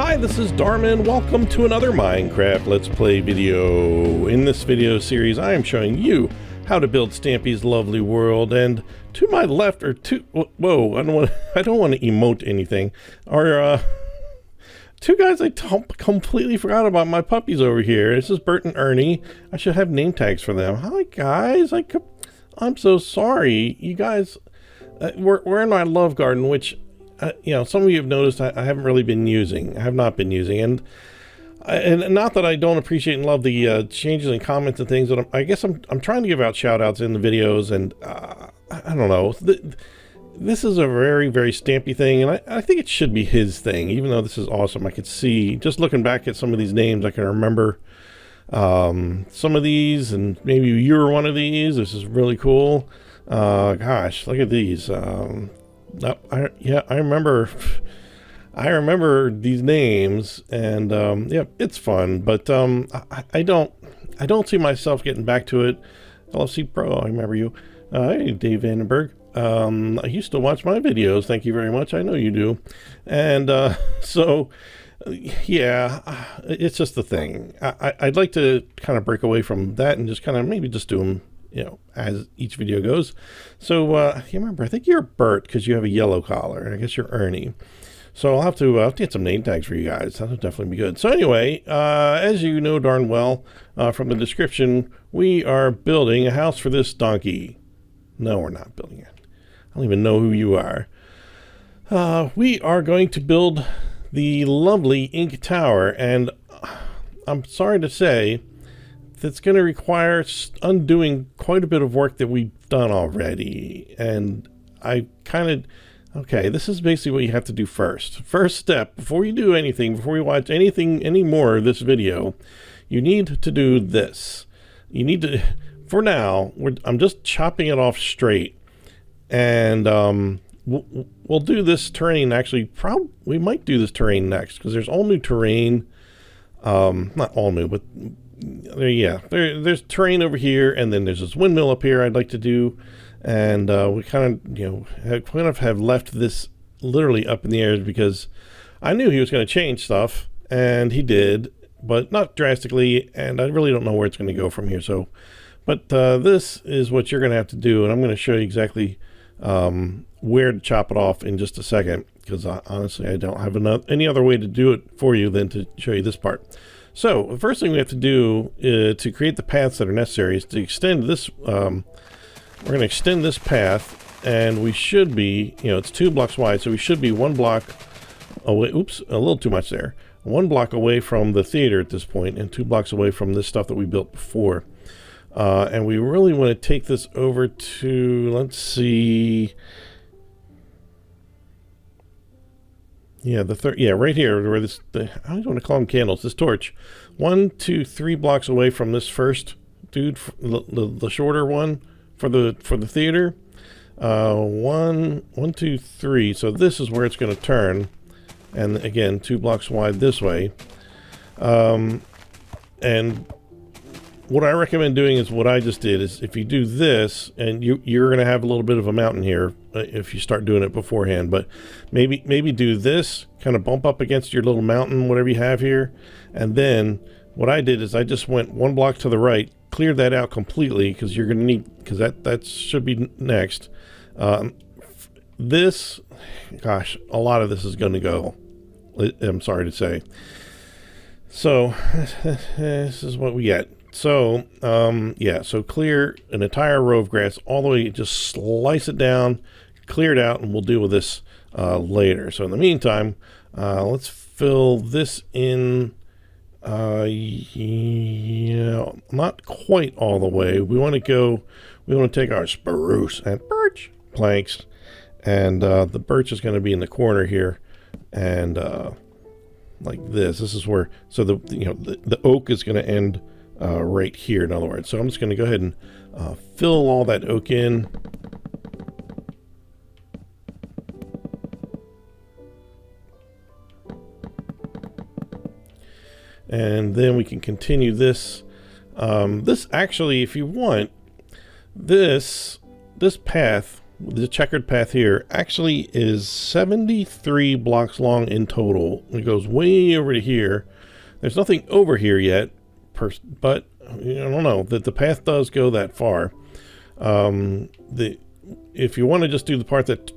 Hi, this is Darman. Welcome to another Minecraft Let's Play video. In this video series, I am showing you how to build Stampy's lovely world. And to my left, or to whoa, I don't want to emote anything. Are two guys I completely forgot about, my puppies over here. This is Bert and Ernie. I should have name tags for them. Hi guys. I'm so sorry, you guys. We're in my love garden, which. You know, some of you have noticed I haven't really been using. I have not been using, and not that I don't appreciate and love the changes and comments and things. But I guess I'm trying to give out shout outs in the videos, and I don't know. This is a very, very Stampy thing, and I think it should be his thing. Even though this is awesome, I could see just looking back at some of these names, I can remember some of these, and maybe you're one of these. This is really cool. Gosh, look at these. I remember these names, and yeah, it's fun, but I don't see myself getting back to it. LFC Pro, I remember you. Hey, Dave Vandenberg. I used to watch my videos. Thank you very much. I know you do. And so yeah, it's just the thing. I'd like to kind of break away from that and just kind of maybe just do them, you know, as each video goes. So I can't remember, I think you're Bert because you have a yellow collar, and I guess you're Ernie. So I'll have to get some name tags for you guys. That'll definitely be good. So anyway, as you know darn well from the description, we are building a house for this donkey. No, we're not building it. I don't even know who you are. We are going to build the lovely ink tower, and I'm sorry to say that's going to require undoing quite a bit of work that we've done already. And I kind of, okay, this is basically what you have to do first. First step, before you do anything, before you watch anything, any more of this video, you need to do this. You need to, for now, I'm just chopping it off straight. And we'll do this terrain, actually, we might do this terrain next, because there's all new terrain. Not all new, but there's terrain over here, and then there's this windmill up here I'd like to do, and we kind of have left this literally up in the air because I knew he was going to change stuff, and he did, but not drastically, and I really don't know where it's going to go from here. So, but this is what you're going to have to do, and I'm going to show you exactly where to chop it off in just a second, because honestly I don't have any other way to do it for you than to show you this part. So the first thing we have to do to create the paths that are necessary is to extend this. We're going to extend this path, and we should be, you know, it's 2 blocks wide, so we should be 1 block away. Oops, a little too much there. 1 block away from the theater at this point, and 2 blocks away from this stuff that we built before. And we really want to take this over to, let's see. Yeah, right here, where this, I don't want to call them candles, this torch. 1, 2, 3 blocks away from this first dude, the shorter one for the theater. 1, 2, 3. So this is where it's going to turn, and again, 2 blocks wide this way. And what I recommend doing is what I just did is if you do this, and you're going to have a little bit of a mountain here if you start doing it beforehand, but maybe do this, kind of bump up against your little mountain, whatever you have here. And then what I did is I just went 1 block to the right, cleared that out completely, because you're going to need, because that should be next. This, gosh, a lot of this is going to go, I'm sorry to say. So this is what we get. So, yeah, so clear an entire row of grass all the way, just slice it down, clear it out, and we'll deal with this later. So in the meantime, let's fill this in, yeah, not quite all the way. We want to take our spruce and birch planks, and the birch is going to be in the corner here, and like this is where, so the oak is going to end right here, in other words. So I'm just going to go ahead and fill all that oak in. And then we can continue this. This actually, if you want, this path the checkered path here actually is 73 blocks long in total. It goes way over to here. There's nothing over here yet, but I don't know that the path does go that far. If you want to just do the part that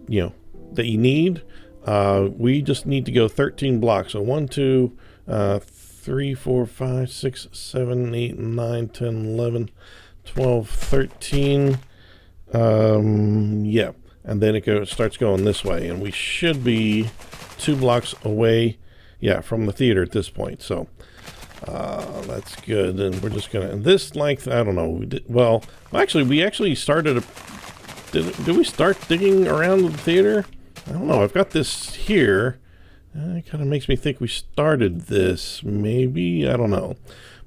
that you need, we just need to go 13 blocks. So 1, 2, 3, 4, 5, 6, 7, 8, 9, 10, 11, 12, 13. Yeah, and then it starts going this way, and we should be 2 blocks away, from the theater at this point. So that's good. And we're just gonna, and this length, I don't know. We actually started did we start digging around the theater? I don't know. I've got this here. It kind of makes me think we started this, maybe. I don't know.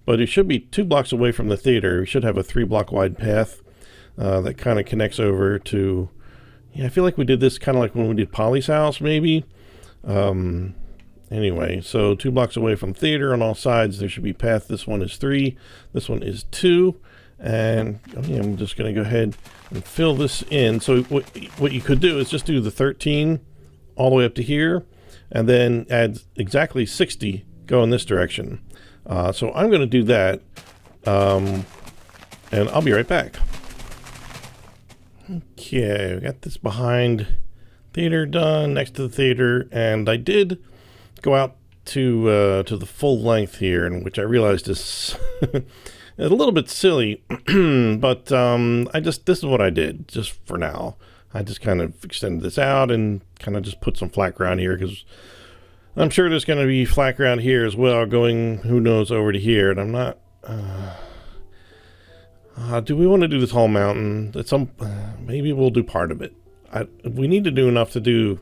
But it should be 2 blocks away from the theater. We should have a 3-block wide path that kind of connects over to... I feel like we did this kind of like when we did Polly's house, maybe. Anyway, so 2 blocks away from theater on all sides, there should be path. This one is 3. This one is 2. And I'm just going to go ahead and fill this in. So what you could do is just do the 13 all the way up to here, and then add exactly 60 go in this direction. So I'm going to do that, and I'll be right back. Okay, we got this behind theater done, next to the theater, and I did go out to the full length here, in which I realized is a little bit silly, but this is what I did just for now. I just kind of extended this out and kind of just put some flat ground here, because I'm sure there's going to be flat ground here as well, going who knows over to here, and I'm not... do we want to do this whole mountain? Maybe we'll do part of it. We need to do enough to do...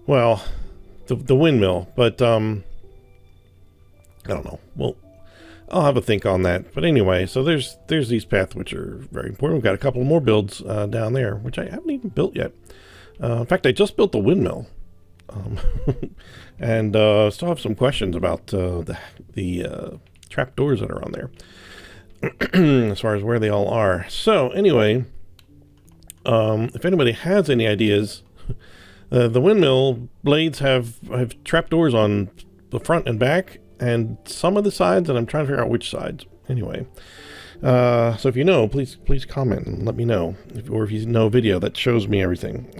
well, the windmill, but I don't know. Well, I'll have a think on that. But anyway, so there's these paths, which are very important. We've got a couple more builds down there, which I haven't even built yet. In fact, I just built the windmill, and still have some questions about the trap doors that are on there, as far as where they all are. So anyway, if anybody has any ideas, the windmill blades have trap doors on the front and back, and some of the sides, and I'm trying to figure out which sides. Anyway, so if you know, please comment and let me know, or if you know a video that shows me everything.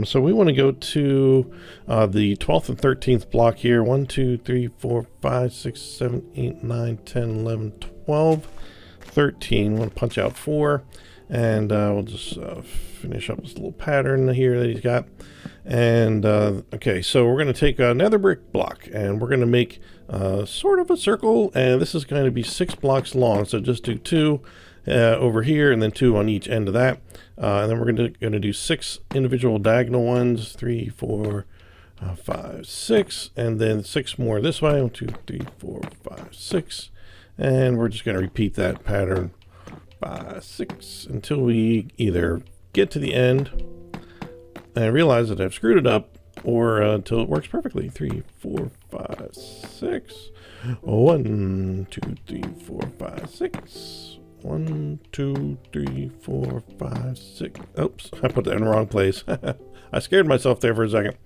So we want to go to the 12th and 13th block here. 1, 2, 3, 4, 5, 6, 7, 8, 9, 10, 11, 12, 13. Want to punch out 4, and we'll just finish up this little pattern here that he's got. And okay, so we're going to take another brick block, and we're going to make sort of a circle, and this is going to be 6 blocks long. So just do 2 over here, and then 2 on each end of that, and then we're going to do 6 individual diagonal ones. 3, 4, 5, 6, and then 6 more this way. 1, 2, 3, 4, 5, 6, and we're just going to repeat that pattern 5, 6 until we either get to the end and I realize that I've screwed it up, or until it works perfectly. 3, 4, 5, 6. 1, 2, 3, 4, 5, 6. 1, 2, 3, 4, 5, 6. Oops, I put that in the wrong place. I scared myself there for a second.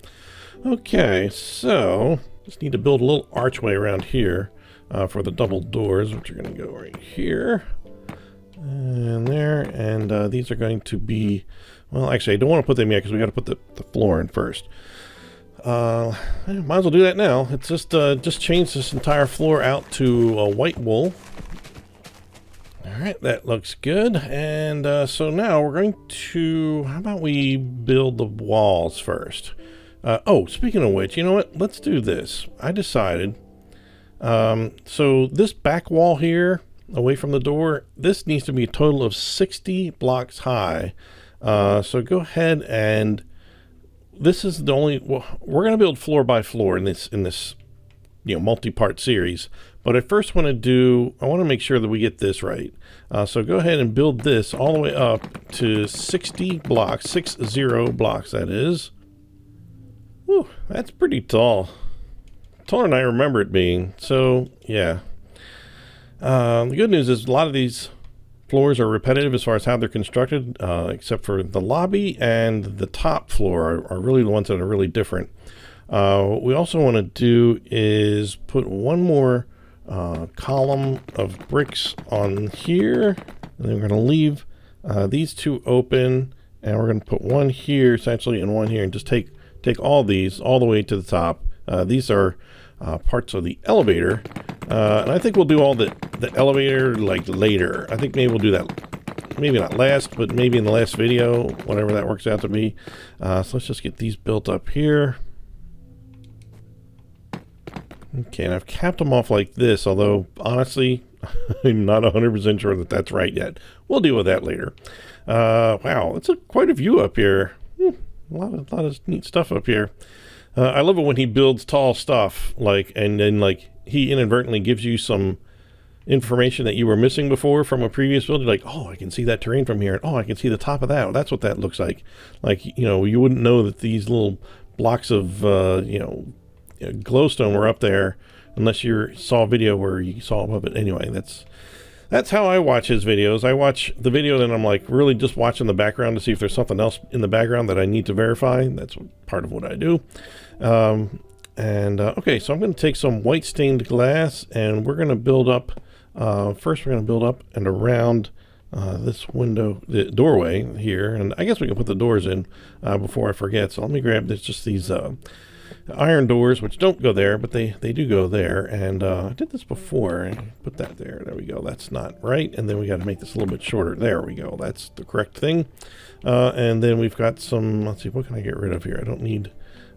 Okay, so just need to build a little archway around here for the double doors, which are going to go right here and there. And these are going to be... Well, actually, I don't want to put them yet because we got to put the floor in first. Might as well do that now. It's just change this entire floor out to white wool. All right, that looks good. And so now we're going to... How about we build the walls first? Oh, speaking of which, you know what? Let's do this. I decided... so this back wall here, away from the door, this needs to be a total of 60 blocks high. So go ahead, and this is the only... Well, we're going to build floor by floor in this multi-part series. But I first want to make sure that we get this right. So go ahead and build this all the way up to 60 blocks, 60 blocks, that is. Whew, that's pretty tall. Taller than I remember it being. So, yeah. The good news is a lot of these floors are repetitive as far as how they're constructed, except for the lobby and the top floor are really the ones that are really different. What we also want to do is put one more column of bricks on here, and then we're going to leave these two open, and we're going to put one here essentially and one here, and just take all these all the way to the top. These are parts of the elevator, and I think we'll do all the elevator like later. I think maybe we'll do that, maybe not last, but maybe in the last video, whatever that works out to be. So let's just get these built up here. Okay, and I've capped them off like this, although honestly I'm not 100% sure that that's right yet. We'll deal with that later. Wow, it's quite a view up here. A lot of neat stuff up here. I love it when he builds tall stuff, and then he inadvertently gives you some information that you were missing before from a previous build. You're like, oh, I can see that terrain from here, and oh, I can see the top of that. That's what that looks like. You wouldn't know that these little blocks of glowstone were up there unless you saw a video where you saw above it. Anyway, that's how I watch his videos. I watch the video, then I'm really just watching the background to see if there's something else in the background that I need to verify. That's part of what I do. Okay, so I'm going to take some white stained glass, and we're going to build up. First, we're going to build up and around this window, the doorway here, and I guess we can put the doors in before I forget. So let me grab just these iron doors, which don't go there, but they do go there. And I did this before. I put that there. There we go. That's not right. And then we got to make this a little bit shorter. There we go. That's the correct thing. And then we've got some. Let's see. What can I get rid of here? I don't need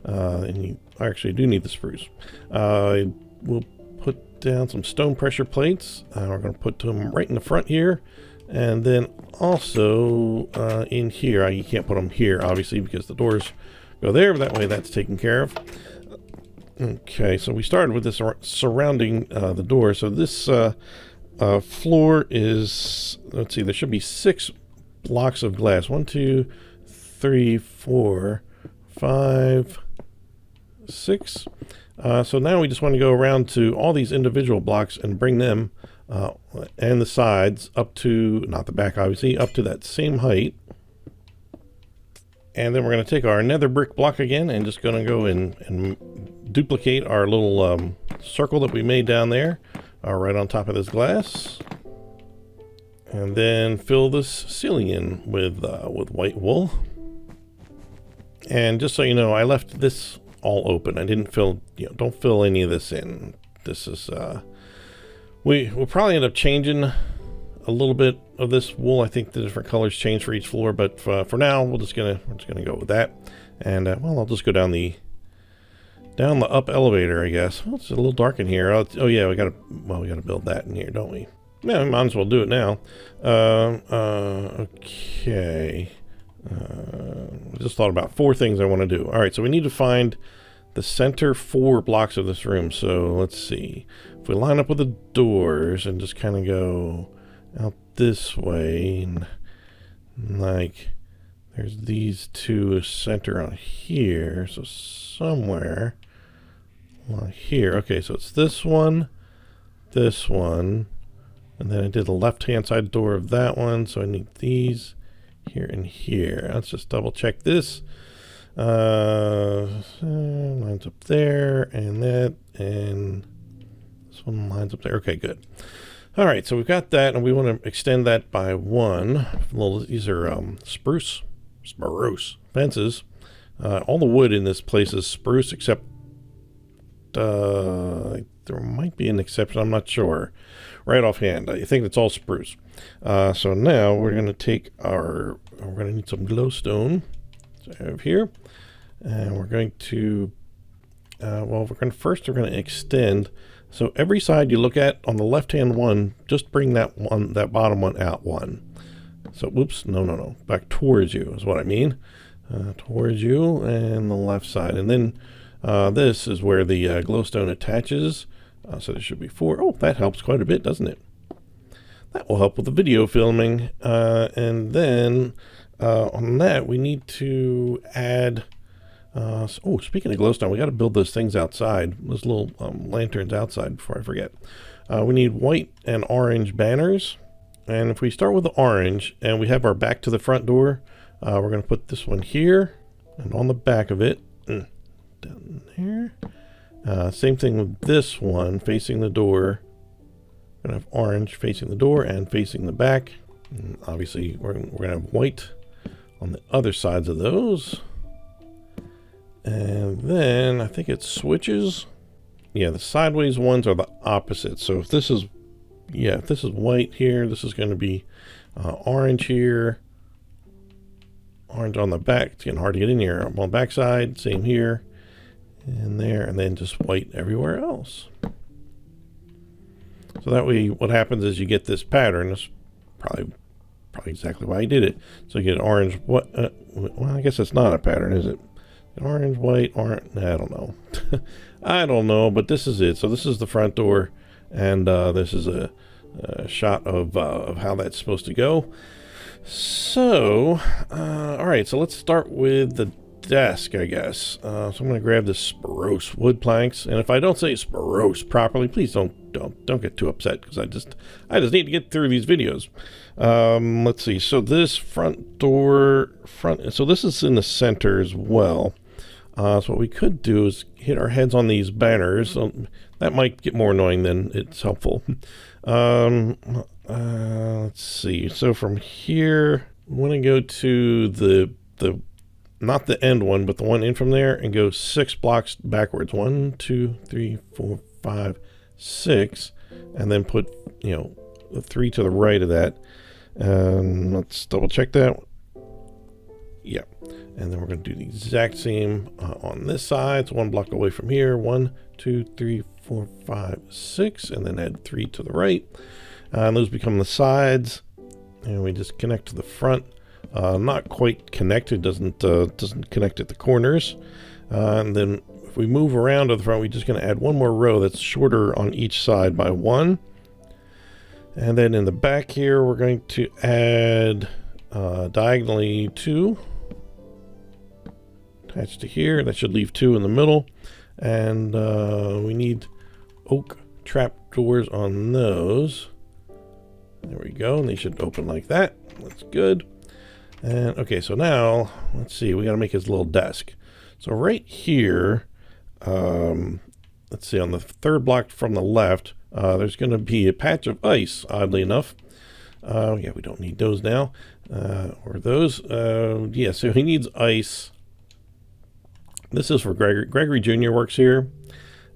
any. I actually do need the spruce. We'll put down some stone pressure plates. We're going to put them right in the front here. And then also in here. You can't put them here, obviously, because the doors go there, but that way that's taken care of. Okay, so we started with this surrounding the door. So this floor is, let's see, there should be 6 blocks of glass. 1, 2, 3, 4, 5, 6. So now we just want to go around to all these individual blocks and bring them and the sides up to, not the back obviously, up to that same height. And then we're going to take our nether brick block again and just going to go and duplicate our little circle that we made down there right on top of this glass. And then fill this ceiling in with white wool. And just so you know, I left this all open. I didn't fill, don't fill any of this in. This is, we'll probably end up changing a little bit of this wool. I think the different colors change for each floor, but for now we're just gonna go with that. And well, I'll just go down the up elevator, I guess. Well, it's a little dark in here. Oh yeah, we gotta build that in here, don't we? Yeah, we might as well do it now. Okay. I just thought about 4 things I want to do. All right, so we need to find the center 4 blocks of this room. So let's see. If we line up with the doors and just kind of go out this way, and there's these 2 center on here, so somewhere along here. Okay, so it's this one, and then I did the left hand side door of that one, so I need these here and here. Let's just double check this. Lines up there, and that, and this one lines up there. Okay, good. All right, so we've got that, and we want to extend that by 1. These are spruce fences. All the wood in this place is spruce, except there might be an exception. I'm not sure right offhand. I think it's all spruce. So now we're going to take we're going to need some glowstone. So I have here, and we're going to we're going to extend. So every side you look at on the left-hand one, just bring that bottom one out 1. So, whoops, no, back towards you is what I mean. Towards you and the left side. And then this is where the glowstone attaches. So there should be 4. Oh, that helps quite a bit, doesn't it? That will help with the video filming. And then on that, we need to add... speaking of glowstone, we got to build those things outside, those little lanterns outside before I forget. We need white and orange banners, And if we start with the orange and we have our back to the front door, we're going to put this one here and on the back of it, down there. Same thing with this one facing the door. We're going to have orange facing the door and facing the back. And obviously, we're going to have white on the other sides of those. And then I think it switches. Yeah, the sideways ones are the opposite. So if this is, yeah, if this is white here, this is going to be orange here. Orange on the back. It's getting hard to get in here. On the back side, same here and there, and then just white everywhere else. So that way, what happens is you get this pattern. That's probably exactly why I did it. So you get orange. Well, I guess it's not a pattern, is it? Orange, white, orange. I don't know. I don't know, but this is it. So this is the front door, and this is a shot of how that's supposed to go. So, all right. So let's start with the desk, I guess. So I'm going to grab the spruce wood planks, and if I don't say spruce properly, please don't get too upset, because I just need to get through these videos. Let's see. So this front door, so this is in the center as well. So what we could do is hit our heads on these banners. So that might get more annoying than it's helpful. Let's see. So from here, we want to go to the not the end one, but the one in from there, and go 6 blocks backwards. 1, 2, 3, 4, 5, 6, and then put, you know, the 3 to the right of that. Let's double check that. Yeah. And then we're going to do the exact same on this side. So 1 block away from here. 1, 2, 3, 4, 5, 6, and then add 3 to the right. And those become the sides. And we just connect to the front. Not quite connected, doesn't connect at the corners. And then if we move around to the front, we're just going to add 1 more row that's shorter on each side by 1. And then in the back here, we're going to add diagonally 2 attached to here. That should leave 2 in the middle. And we need oak trap doors on those. There we go. And they should open like that. That's good. And okay, so now let's see, we got to make his little desk. So right here, let's see, on the 3rd block from the left, there's going to be a patch of ice, oddly enough. Yeah, we don't need those now, or those. Yeah, so he needs ice. This is for Gregory. Gregory Jr. works here,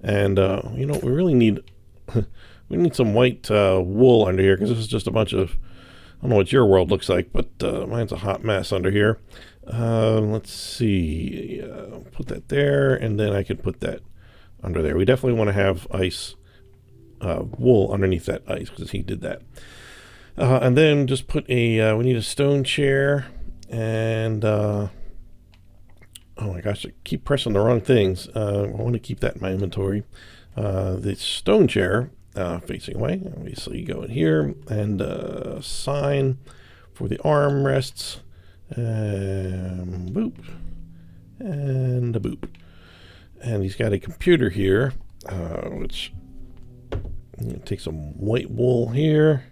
and you know, we really need we need some white wool under here, because this is just a bunch of, I don't know what your world looks like, but mine's a hot mess under here. Let's see. Put that there, and then I can put that under there. We definitely want to have ice, wool underneath that ice, because he did that. And then just put a, we need a stone chair, and, oh my gosh, I keep pressing the wrong things. I want to keep that in my inventory. The stone chair, facing away, obviously you go in here, and sign for the armrests, boop, and a boop. And he's got a computer here, which, take some white wool here.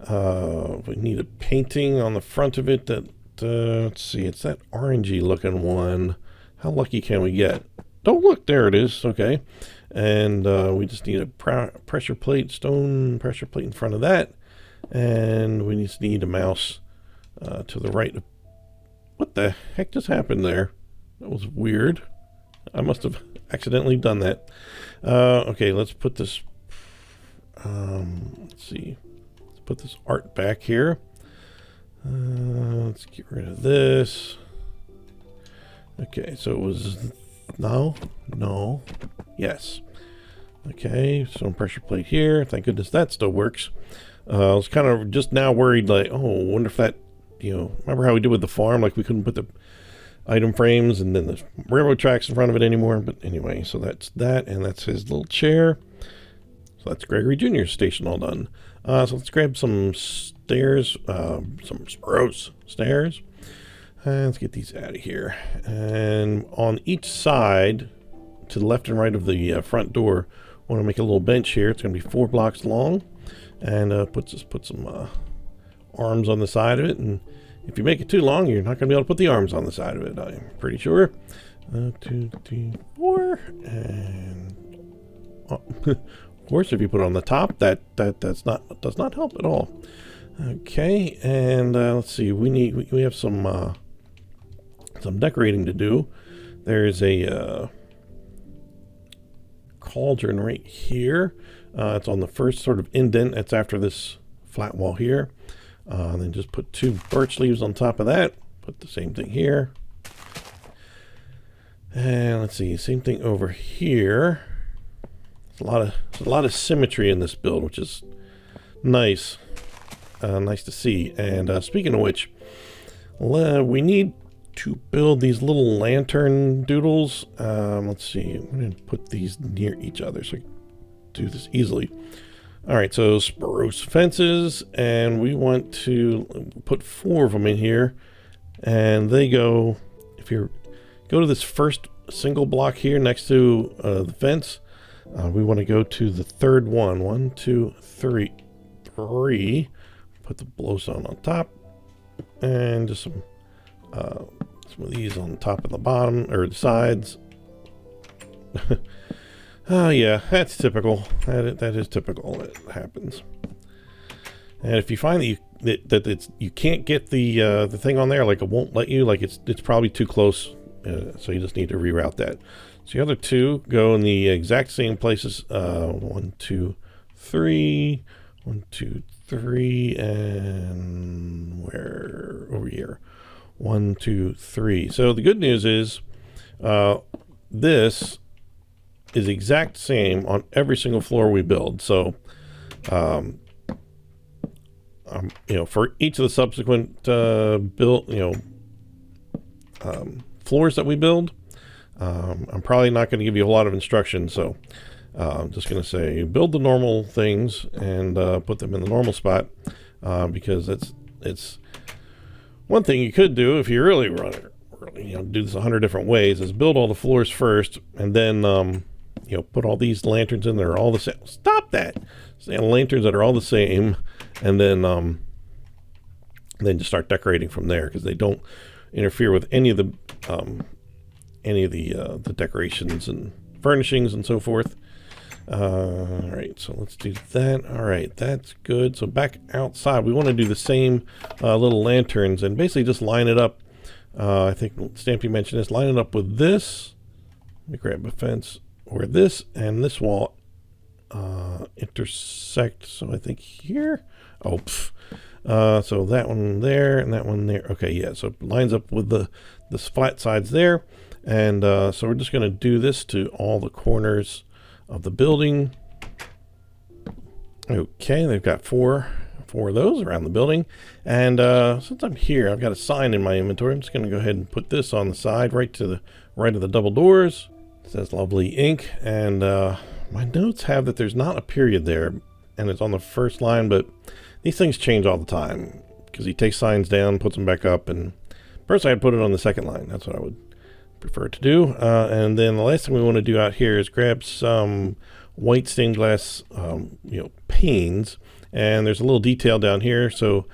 We need a painting on the front of it that, let's see, it's that orangey looking one. How lucky can we get? Don't look, there it is. Okay. And we just need a pressure plate, stone pressure plate in front of that. And we just need a mouse to the right. What the heck just happened there? That was weird. I must have accidentally done that. Okay, let's put this, let's see. Let's put this art back here. Let's get rid of this. Okay, so it was no, yes. Okay, so pressure plate here. Thank goodness that still works. I was kind of just now worried, like, oh, wonder if that, you know, remember how we did with the farm? Like, we couldn't put the item frames and then the railroad tracks in front of it anymore. But anyway, so that's that, and that's his little chair. So that's Gregory Jr.'s station all done. So let's grab some stairs, some spruce stairs. And let's get these out of here. And on each side, to the left and right of the front door, I want to make a little bench here. It's going to be 4 blocks long. and put some arms on the side of it. And if you make it too long, you're not going to be able to put the arms on the side of it, I'm pretty sure. 2, 3, 4, and of course, if you put it on the top, that does not help at all. Okay, and let's see. We have some decorating to do. There's a cauldron right here. It's on the first sort of indent. It's after this flat wall here. Then just put 2 birch leaves on top of that. Put the same thing here. And let's see, same thing over here. There's a lot of symmetry in this build, which is nice. Nice to see. And speaking of which, we need to build these little lantern doodles. Let's see, I'm going to put these near each other so I can do this easily. All right, so Spruce Fences, and we want to put 4 of them in here, and they go, if you go to this first single block here next to the fence, we want to go to the third one. 1, 2, 3. Put the blowstone on top, and just some of these on the top and the bottom, or the sides. Oh yeah, that's typical. That is typical. It happens. And if you find that you can't get the thing on there, like it won't let you, like it's probably too close, so you just need to reroute that. So the other 2 go in the exact same places. 1, 2, 3. 1, 2, 3, and where over here? 1, 2, 3. So the good news is, this is exact same on every single floor we build. So, for each of the subsequent floors that we build, I'm probably not going to give you a lot of instructions. So, I'm just going to say build the normal things and put them in the normal spot, because it's one thing you could do if you really do this 100 different ways, is build all the floors first and then put all these lanterns in there, all the same. Stop that! Lanterns that are all the same, and then just start decorating from there, because they don't interfere with any of the decorations and furnishings and so forth. All right, so let's do that. All right, that's good. So back outside, we want to do the same little lanterns and basically just line it up. I think Stampy mentioned this. Line it up with this. Let me grab a fence where this and this wall intersect. So I think here. Oh, so that one there and that one there. Okay, yeah. So it lines up with the flat sides there, and so we're just going to do this to all the corners of the building. Okay, they've got four of those around the building, and since I'm here, I've got a sign in my inventory. I'm just going to go ahead and put this on the side, right of the double doors. It says lovely ink, and my notes have that there's not a period there, and it's on the first line, but these things change all the time because he takes signs down, puts them back up, and first I'd put it on the second line. That's what I would prefer to do. And then the last thing we want to do out here is grab some white stained glass panes, and there's a little detail down here, so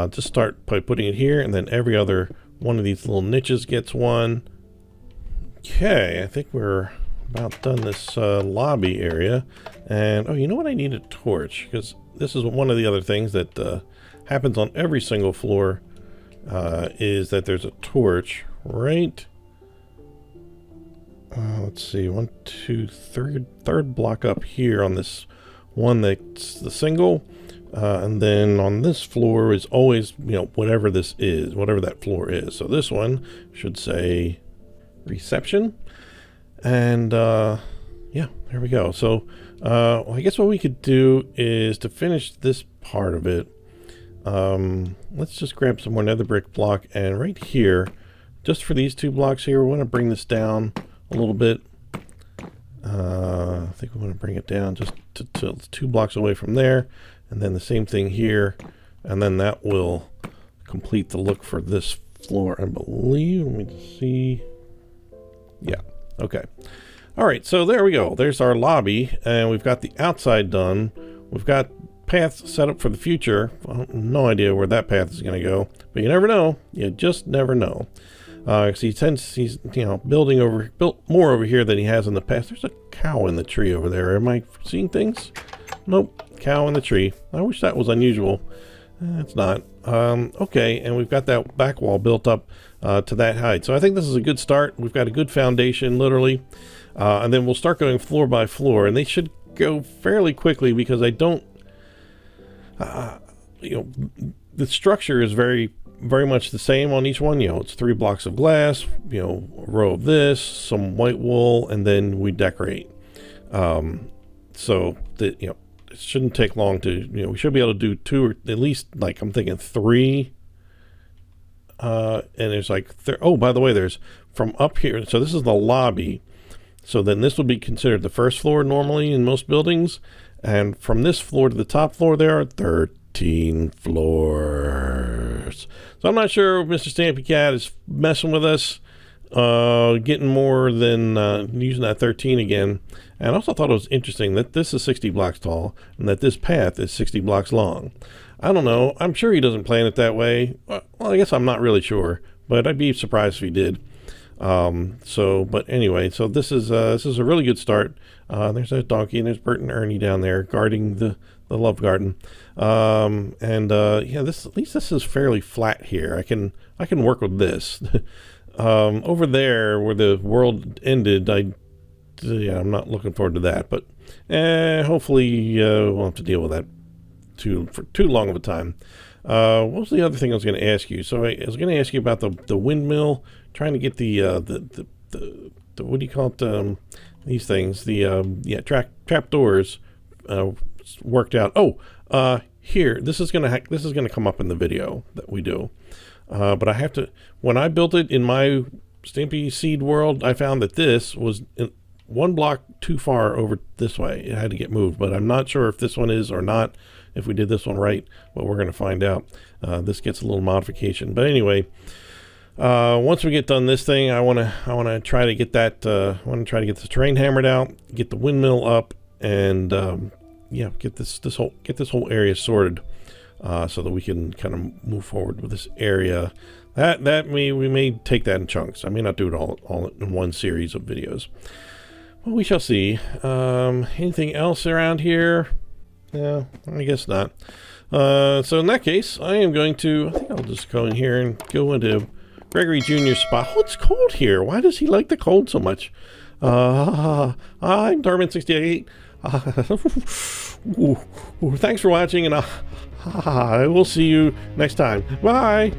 just start by putting it here, and then every other one of these little niches gets one. Okay, I think we're about done this lobby area. And oh, you know what, I need a torch, because this is one of the other things that happens on every single floor, is that there's a torch right, let's see, 1, 2, third block up here on this one that's the single, and then on this floor is always, whatever this is, whatever that floor is. So this one should say reception, and yeah, there we go. So well, I guess what we could do is, to finish this part of it, let's just grab some more nether brick block, and right here, just for these 2 blocks here, we want to bring this down a little bit. I think we want to bring it down just to 2 blocks away from there, and then the same thing here, and then that will complete the look for this floor, I believe. Let me just see. Yeah, okay. All right, so there we go. There's our lobby, and we've got the outside done. We've got path set up for the future. Well, no idea where that path is going to go, but you never know. You just never know. He's built more over here than he has in the past. There's a cow in the tree over there. Am I seeing things? Nope, cow in the tree. I wish that was unusual. It's not. Okay, and we've got that back wall built up to that height. So I think this is a good start. We've got a good foundation, literally. And then we'll start going floor by floor, and they should go fairly quickly because I don't, the structure is very much the same on each one. It's 3 blocks of glass, a row of this, some white wool, and then we decorate. So that, it shouldn't take long to, we should be able to do 2 or at least, like, I'm thinking 3. And there's like, oh, by the way, there's from up here. So this is the lobby. So then this would be considered the first floor normally in most buildings. And from this floor to the top floor, there are 13 floors. So I'm not sure if Mr. Stampy Cat is messing with us, getting more than using that 13 again. And I also thought it was interesting that this is 60 blocks tall and that this path is 60 blocks long. I don't know. I'm sure he doesn't plan it that way. Well, I guess I'm not really sure, but I'd be surprised if he did. But anyway, so this is a really good start. There's a donkey and there's Bert and Ernie down there guarding the love garden. At least this is fairly flat here. I can work with this. Over there where the world ended, I'm not looking forward to that, but hopefully we'll have to deal with that for too long of a time. What was the other thing I was going to ask you? So I was going to ask you about the windmill, trying to get the what do you call it? These things, trap doors worked out. Oh, here, this is gonna come up in the video that we do. But I have to. When I built it in my Stampy Seed world, I found that this was 1 block too far over this way. It had to get moved, but I'm not sure if this one is or not. If we did this one right, but we're going to find out. This gets a little modification, but anyway, once we get done this thing, I want to try to get that. I want to try to get the terrain hammered out, get the windmill up, and get this whole area sorted, so that we can kind of move forward with this area. We may take that in chunks. I may not do it all in one series of videos. Well, we shall see. Anything else around here? Yeah, I guess not. So in that case, I think I'll just go in here and go into Gregory Jr.'s spot. Oh, it's cold here. Why does he like the cold so much? I'm Darman68. Thanks for watching, and I will see you next time. Bye!